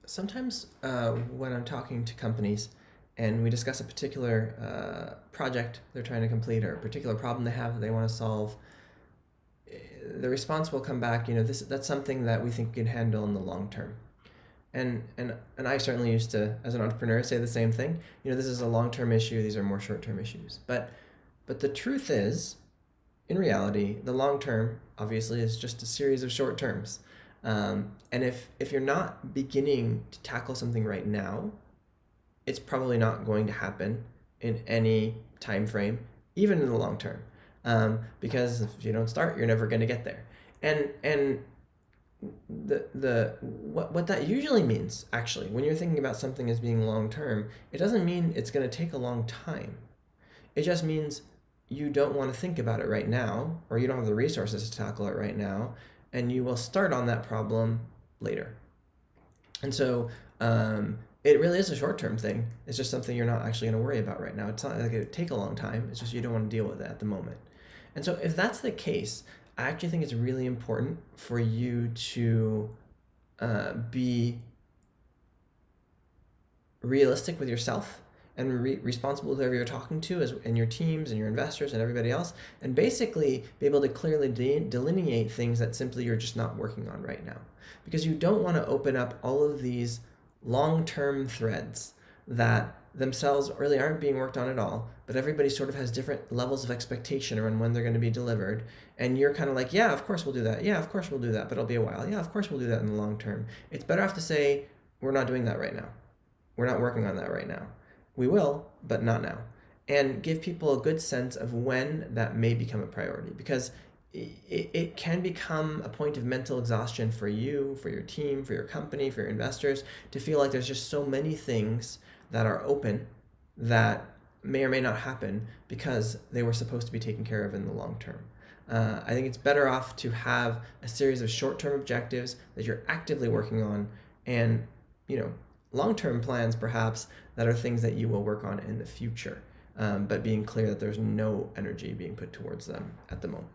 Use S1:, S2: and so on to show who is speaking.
S1: Sometimes when I'm talking to companies and we discuss a particular project they're trying to complete or a particular problem they have that they want to solve, the response will come back, that's something that we think we can handle in the long term. And I certainly used to, as an entrepreneur, say the same thing. This is a long term issue. These are more short term issues. But the truth is, in reality, the long term obviously is just a series of short terms. And if you're not beginning to tackle something right now, it's probably not going to happen in any time frame, even in the long term. Because if you don't start, you're never going to get there. And the what that usually means, actually, when you're thinking about something as being long term, it doesn't mean it's going to take a long time. It just means you don't want to think about it right now, or you don't have the resources to tackle it right now, and you will start on that problem later. And so it really is a short term thing. It's just something you're not actually going to worry about right now. It's not like it would take a long time. It's just you don't want to deal with it at the moment. And so if that's the case, I actually think it's really important for you to be realistic with yourself and responsible with whoever you're talking to, and your teams and your investors and everybody else, and basically be able to clearly delineate things that simply you're just not working on right now. Because you don't want to open up all of these long-term threads that themselves really aren't being worked on at all, but everybody sort of has different levels of expectation around when they're going to be delivered. And you're kind of like, yeah, of course we'll do that. Yeah, of course we'll do that, but it'll be a while. Yeah, of course we'll do that in the long term. It's better off to say, we're not doing that right now. We're not working on that right now. We will, but not now. And give people a good sense of when that may become a priority, because it can become a point of mental exhaustion for you, for your team, for your company, for your investors, to feel like there's just so many things that are open that may or may not happen because they were supposed to be taken care of in the long term. I think it's better off to have a series of short-term objectives that you're actively working on, and long-term plans perhaps that are things that you will work on in the future, but being clear that there's no energy being put towards them at the moment.